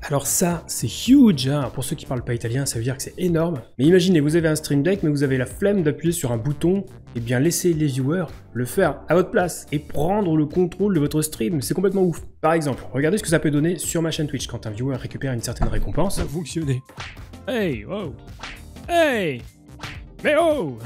Alors ça, c'est huge, hein. Pour ceux qui parlent pas italien, ça veut dire que c'est énorme. Mais imaginez, vous avez un Stream Deck, mais vous avez la flemme d'appuyer sur un bouton, et bien laissez les viewers le faire à votre place et prendre le contrôle de votre stream. C'est complètement ouf. Par exemple, regardez ce que ça peut donner sur ma chaîne Twitch quand un viewer récupère une certaine récompense. Ça a fonctionné. Hey, oh. Hey. Mais oh.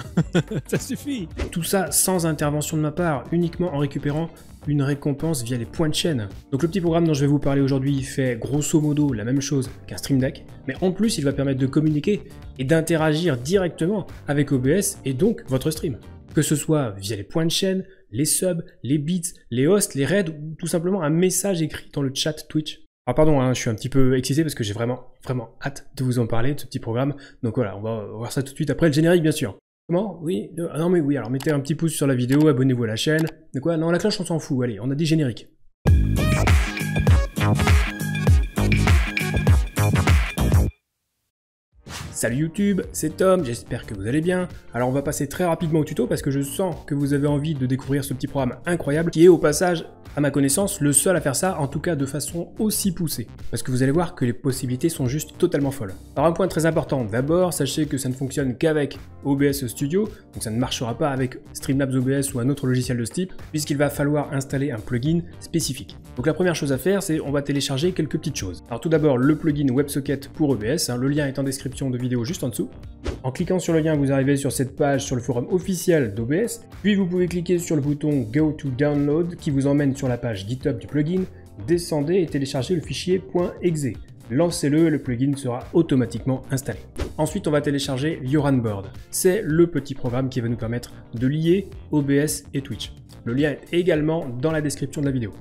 Ça suffit. Tout ça sans intervention de ma part, uniquement en récupérant une récompense via les points de chaîne. Donc le petit programme dont je vais vous parler aujourd'hui fait grosso modo la même chose qu'un Stream Deck, mais en plus il va permettre de communiquer et d'interagir directement avec OBS et donc votre stream. Que ce soit via les points de chaîne, les subs, les bits, les hosts, les raids ou tout simplement un message écrit dans le chat Twitch. Alors pardon, hein, je suis un petit peu excité parce que j'ai vraiment hâte de vous en parler de ce petit programme. Donc voilà, on va voir ça tout de suite après le générique bien sûr. Comment? Oui? Ah non mais oui, alors mettez un petit pouce sur la vidéo, abonnez-vous à la chaîne. De quoi? Non, la cloche on s'en fout, allez, on a des génériques. Salut YouTube, c'est Tom, j'espère que vous allez bien. Alors on va passer très rapidement au tuto parce que je sens que vous avez envie de découvrir ce petit programme incroyable qui est au passage, à ma connaissance, le seul à faire ça, en tout cas de façon aussi poussée. Parce que vous allez voir que les possibilités sont juste totalement folles. Alors un point très important, d'abord, sachez que ça ne fonctionne qu'avec OBS Studio, donc ça ne marchera pas avec Streamlabs OBS ou un autre logiciel de ce type, puisqu'il va falloir installer un plugin spécifique. Donc la première chose à faire, c'est on va télécharger quelques petites choses. Alors tout d'abord, le plugin WebSocket pour OBS, le lien est en description de vidéo juste en dessous. En cliquant sur le lien, vous arrivez sur cette page sur le forum officiel d'OBS, puis vous pouvez cliquer sur le bouton Go to Download qui vous emmène sur la page GitHub du plugin, descendez et téléchargez le fichier .exe. Lancez-le et le plugin sera automatiquement installé. Ensuite, on va télécharger YoranBoard. C'est le petit programme qui va nous permettre de lier OBS et Twitch. Le lien est également dans la description de la vidéo.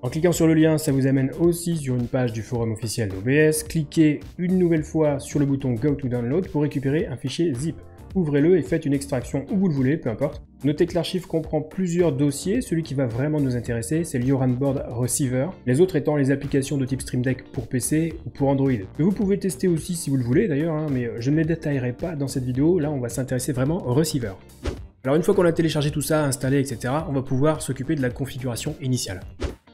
En cliquant sur le lien, ça vous amène aussi sur une page du forum officiel d'OBS. Cliquez une nouvelle fois sur le bouton Go to Download pour récupérer un fichier zip. Ouvrez-le et faites une extraction où vous le voulez, peu importe. Notez que l'archive comprend plusieurs dossiers. Celui qui va vraiment nous intéresser, c'est le YoranBoard Receiver. Les autres étant les applications de type Stream Deck pour PC ou pour Android. Que vous pouvez tester aussi si vous le voulez d'ailleurs, hein, mais je ne les détaillerai pas dans cette vidéo. Là, on va s'intéresser vraiment au receiver. Alors une fois qu'on a téléchargé tout ça, installé, etc., on va pouvoir s'occuper de la configuration initiale.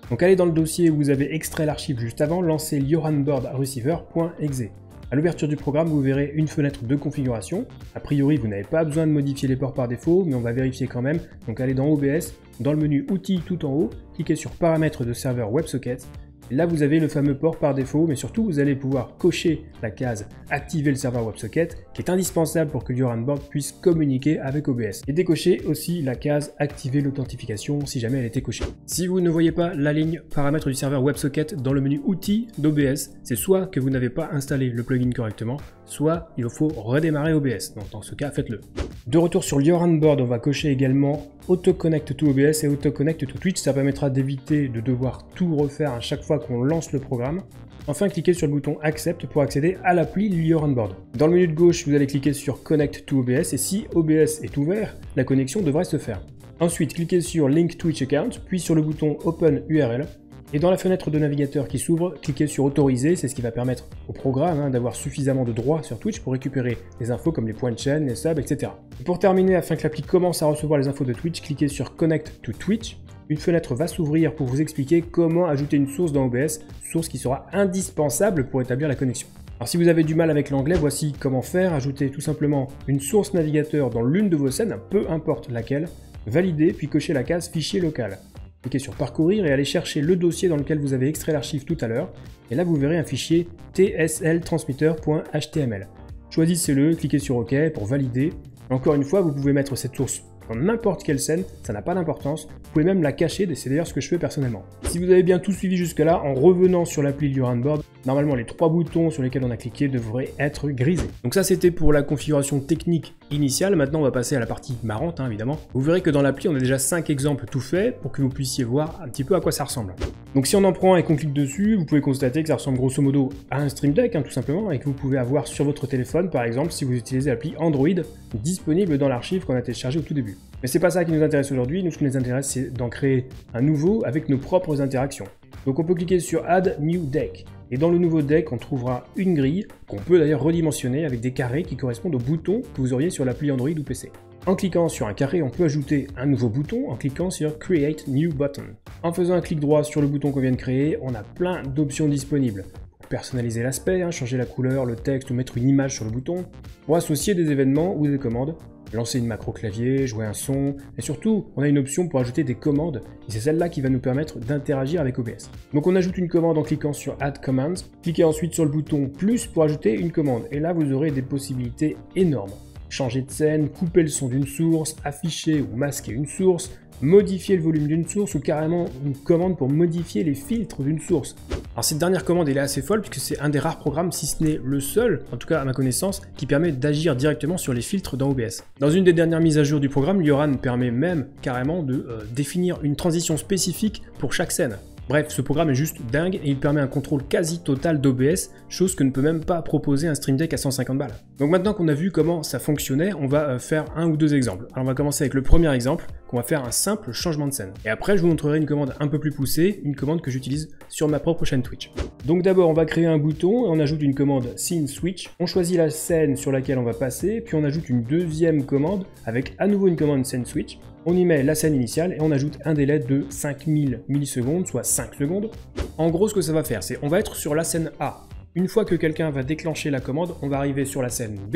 Donc allez dans le dossier où vous avez extrait l'archive juste avant, lancez YoranBoard Receiver.exe. À l'ouverture du programme, vous verrez une fenêtre de configuration. A priori, vous n'avez pas besoin de modifier les ports par défaut, mais on va vérifier quand même. Donc allez dans OBS, dans le menu Outils tout en haut, cliquez sur Paramètres de serveur WebSocket. Là, vous avez le fameux port par défaut, mais surtout, vous allez pouvoir cocher la case « Activer le serveur WebSocket » qui est indispensable pour que YoranBoard puisse communiquer avec OBS. Et décocher aussi la case « Activer l'authentification » si jamais elle était cochée. Si vous ne voyez pas la ligne « Paramètres du serveur WebSocket » dans le menu « Outils » d'OBS, c'est soit que vous n'avez pas installé le plugin correctement, soit il faut redémarrer OBS. Donc dans ce cas, faites-le. De retour sur YoranBoard, on va cocher également Auto Connect to OBS et Auto Connect to Twitch. Ça permettra d'éviter de devoir tout refaire à chaque fois qu'on lance le programme. Enfin, cliquez sur le bouton Accept pour accéder à l'appli YoranBoard. Dans le menu de gauche, vous allez cliquer sur Connect to OBS et si OBS est ouvert, la connexion devrait se faire. Ensuite, cliquez sur Link Twitch Account, puis sur le bouton Open URL. Et dans la fenêtre de navigateur qui s'ouvre, cliquez sur Autoriser, c'est ce qui va permettre au programme d'avoir suffisamment de droits sur Twitch pour récupérer les infos comme les points de chaîne, les subs, etc. Et pour terminer, afin que l'appli commence à recevoir les infos de Twitch, cliquez sur Connect to Twitch. Une fenêtre va s'ouvrir pour vous expliquer comment ajouter une source dans OBS, source qui sera indispensable pour établir la connexion. Alors si vous avez du mal avec l'anglais, voici comment faire. Ajoutez tout simplement une source navigateur dans l'une de vos scènes, peu importe laquelle, validez puis cochez la case Fichier local. Cliquez sur Parcourir et allez chercher le dossier dans lequel vous avez extrait l'archive tout à l'heure. Et là, vous verrez un fichier tsltransmitter.html. Choisissez-le, cliquez sur OK pour valider. Encore une fois, vous pouvez mettre cette source dans n'importe quelle scène, ça n'a pas d'importance. Vous pouvez même la cacher, c'est d'ailleurs ce que je fais personnellement. Si vous avez bien tout suivi jusque-là, en revenant sur l'appli YoranBoard, normalement les 3 boutons sur lesquels on a cliqué devraient être grisés. Donc ça c'était pour la configuration technique initiale. Maintenant on va passer à la partie marrante évidemment. Vous verrez que dans l'appli on a déjà 5 exemples tout faits pour que vous puissiez voir un petit peu à quoi ça ressemble. Donc si on en prend et qu'on clique dessus, vous pouvez constater que ça ressemble grosso modo à un Stream Deck tout simplement, et que vous pouvez avoir sur votre téléphone par exemple si vous utilisez l'appli Android disponible dans l'archive qu'on a téléchargé au tout début. Mais c'est pas ça qui nous intéresse aujourd'hui. Nous, ce qui nous intéresse, c'est d'en créer un nouveau avec nos propres interactions. Donc on peut cliquer sur Add New Deck. Et dans le nouveau deck, on trouvera une grille, qu'on peut d'ailleurs redimensionner avec des carrés qui correspondent aux boutons que vous auriez sur l'appli Android ou PC. En cliquant sur un carré, on peut ajouter un nouveau bouton en cliquant sur Create New Button. En faisant un clic droit sur le bouton qu'on vient de créer, on a plein d'options disponibles. personnaliser l'aspect, changer la couleur, le texte ou mettre une image sur le bouton, pour associer des événements ou des commandes, lancer une macro clavier, jouer un son, et surtout, on a une option pour ajouter des commandes, et c'est celle-là qui va nous permettre d'interagir avec OBS. Donc on ajoute une commande en cliquant sur Add Commands, cliquez ensuite sur le bouton plus pour ajouter une commande, et là vous aurez des possibilités énormes. Changer de scène, couper le son d'une source, afficher ou masquer une source, modifier le volume d'une source ou carrément une commande pour modifier les filtres d'une source. Alors cette dernière commande elle est assez folle puisque c'est un des rares programmes, si ce n'est le seul, en tout cas à ma connaissance, qui permet d'agir directement sur les filtres dans OBS. Dans une des dernières mises à jour du programme, Lioran permet même carrément de définir une transition spécifique pour chaque scène. Bref, ce programme est juste dingue et il permet un contrôle quasi total d'OBS, chose que ne peut même pas proposer un Stream Deck à 150 balles. Donc maintenant qu'on a vu comment ça fonctionnait, on va faire un ou deux exemples. Alors on va commencer avec le premier exemple, qu'on va faire un simple changement de scène. Et après je vous montrerai une commande un peu plus poussée, une commande que j'utilise sur ma propre chaîne Twitch. Donc d'abord on va créer un bouton et on ajoute une commande Scene Switch. On choisit la scène sur laquelle on va passer, puis on ajoute une deuxième commande avec à nouveau une commande Scene Switch. On y met la scène initiale et on ajoute un délai de 5000 millisecondes, soit 5 secondes. En gros, ce que ça va faire, c'est on va être sur la scène A. Une fois que quelqu'un va déclencher la commande, on va arriver sur la scène B,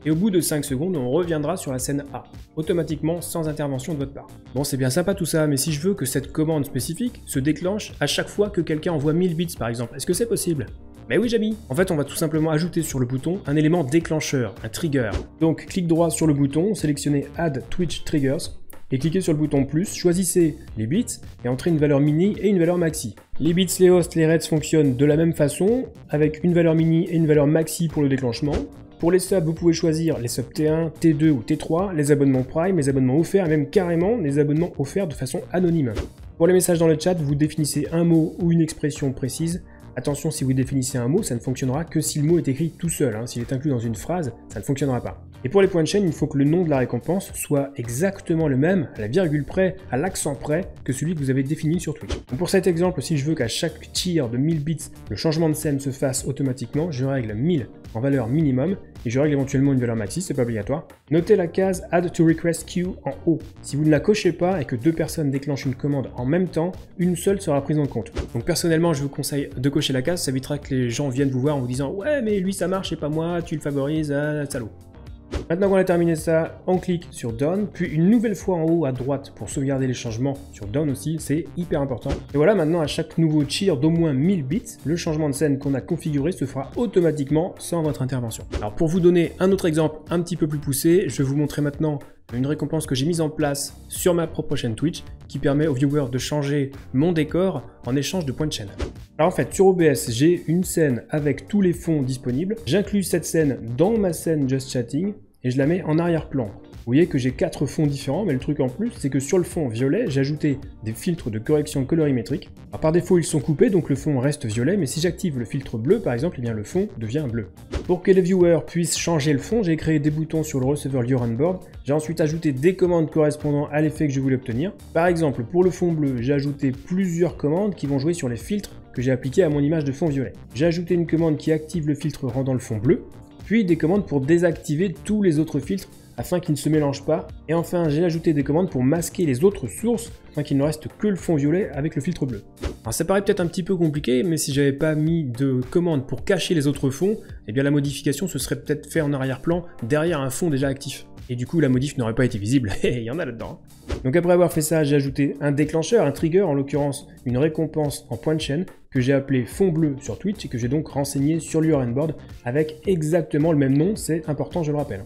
et au bout de 5 secondes, on reviendra sur la scène A, automatiquement sans intervention de votre part. Bon, c'est bien sympa tout ça, mais si je veux que cette commande spécifique se déclenche à chaque fois que quelqu'un envoie 1000 bits par exemple, est-ce que c'est possible ? Mais oui Jamy. En fait on va tout simplement ajouter sur le bouton un élément déclencheur, un trigger. Donc clic droit sur le bouton, sélectionnez Add Twitch Triggers, et cliquez sur le bouton plus, choisissez les bits et entrez une valeur mini et une valeur maxi. Les bits, les hosts, les raids fonctionnent de la même façon, avec une valeur mini et une valeur maxi pour le déclenchement. Pour les subs, vous pouvez choisir les subs T1, T2 ou T3, les abonnements Prime, les abonnements offerts, et même carrément les abonnements offerts de façon anonyme. Pour les messages dans le chat, vous définissez un mot ou une expression précise. Attention, si vous définissez un mot, ça ne fonctionnera que si le mot est écrit tout seul. S'il est inclus dans une phrase, ça ne fonctionnera pas. Et pour les points de chaîne, il faut que le nom de la récompense soit exactement le même, à la virgule près, à l'accent près, que celui que vous avez défini sur Twitch. Donc pour cet exemple, si je veux qu'à chaque tir de 1000 bits, le changement de scène se fasse automatiquement, je règle 1000 en valeur minimum, et je règle éventuellement une valeur maxi, c'est pas obligatoire. Notez la case Add to Request Queue en haut. Si vous ne la cochez pas et que deux personnes déclenchent une commande en même temps, une seule sera prise en compte. Donc personnellement, je vous conseille de cocher la case, ça évitera que les gens viennent vous voir en vous disant « Ouais, mais lui ça marche et pas moi, tu le favorises, salaud ». Maintenant qu'on a terminé ça, on clique sur Done, puis une nouvelle fois en haut à droite pour sauvegarder les changements sur Done aussi, c'est hyper important. Et voilà, maintenant à chaque nouveau cheer d'au moins 1000 bits, le changement de scène qu'on a configuré se fera automatiquement sans votre intervention. Alors pour vous donner un autre exemple un petit peu plus poussé, je vais vous montrer maintenant une récompense que j'ai mise en place sur ma propre chaîne Twitch qui permet aux viewers de changer mon décor en échange de points de chaîne. Alors en fait, sur OBS, j'ai une scène avec tous les fonds disponibles. J'inclus cette scène dans ma scène Just Chatting et je la mets en arrière-plan. Vous voyez que j'ai 4 fonds différents, mais le truc en plus, c'est que sur le fond violet, j'ai ajouté des filtres de correction colorimétrique. Alors par défaut, ils sont coupés, donc le fond reste violet, mais si j'active le filtre bleu, par exemple, eh bien le fond devient bleu. Pour que les viewers puissent changer le fond, j'ai créé des boutons sur le receveur Lioran Board. J'ai ensuite ajouté des commandes correspondant à l'effet que je voulais obtenir. Par exemple, pour le fond bleu, j'ai ajouté plusieurs commandes qui vont jouer sur les filtres que j'ai appliqués à mon image de fond violet. J'ai ajouté une commande qui active le filtre rendant le fond bleu, puis des commandes pour désactiver tous les autres filtres afin qu'ils ne se mélangent pas. Et enfin, j'ai ajouté des commandes pour masquer les autres sources afin qu'il ne reste que le fond violet avec le filtre bleu. Alors ça paraît peut-être un petit peu compliqué, mais si j'avais pas mis de commande pour cacher les autres fonds, eh bien la modification se serait peut-être fait en arrière-plan derrière un fond déjà actif. Et du coup, la modif n'aurait pas été visible. Et il y en a là-dedans. Donc après avoir fait ça, j'ai ajouté un déclencheur, un trigger, en l'occurrence une récompense en point de chaîne, que j'ai appelé fond bleu sur Twitch et que j'ai donc renseigné sur Lioran Board avec exactement le même nom, c'est important, je le rappelle.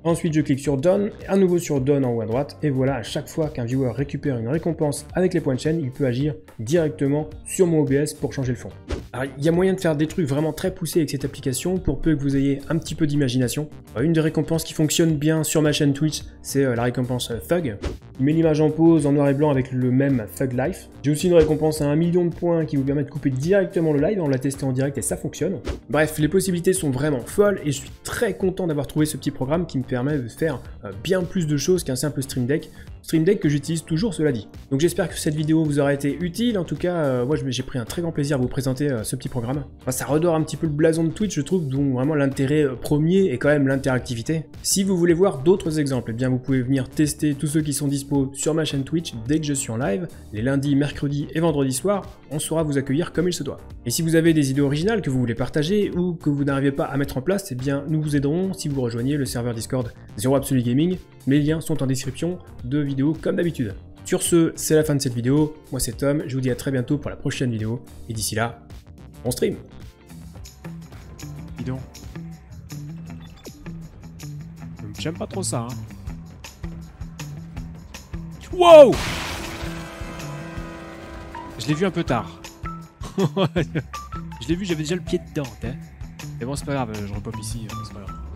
Ensuite, je clique sur Done, à nouveau sur Done en haut à droite, et voilà, à chaque fois qu'un viewer récupère une récompense avec les points de chaîne, il peut agir directement sur mon OBS pour changer le fond. Alors, il y a moyen de faire des trucs vraiment très poussés avec cette application, pour peu que vous ayez un petit peu d'imagination. Une des récompenses qui fonctionne bien sur ma chaîne Twitch, c'est la récompense Thug. Il met l'image en pause en noir et blanc avec le même Thug Life. J'ai aussi une récompense à 1 million de points qui vous permet de couper directement le live, on l'a testé en direct et ça fonctionne. Bref, les possibilités sont vraiment folles et je suis très content d'avoir trouvé ce petit programme qui me permet de faire bien plus de choses qu'un simple Stream Deck. Stream Deck que j'utilise toujours, cela dit. Donc j'espère que cette vidéo vous aura été utile. En tout cas, moi j'ai pris un très grand plaisir à vous présenter ce petit programme. Enfin, ça redore un petit peu le blason de Twitch, je trouve, dont vraiment l'intérêt premier est quand même l'interactivité. Si vous voulez voir d'autres exemples, eh bien vous pouvez venir tester tous ceux qui sont dispo sur ma chaîne Twitch dès que je suis en live. Les lundis, mercredis et vendredis soirs, on saura vous accueillir comme il se doit. Et si vous avez des idées originales que vous voulez partager ou que vous n'arrivez pas à mettre en place, eh bien nous vous aiderons si vous rejoignez le serveur Discord Zero Absolute Gaming. Les liens sont en description de vidéo comme d'habitude. Sur ce, c'est la fin de cette vidéo. Moi c'est Tom, je vous dis à très bientôt pour la prochaine vidéo. Et d'ici là, on stream. Dis donc. J'aime pas trop ça, hein. Wow! Je l'ai vu un peu tard. Je l'ai vu, j'avais déjà le pied dedans, hein. Mais bon, c'est pas grave, je repop ici, c'est pas grave.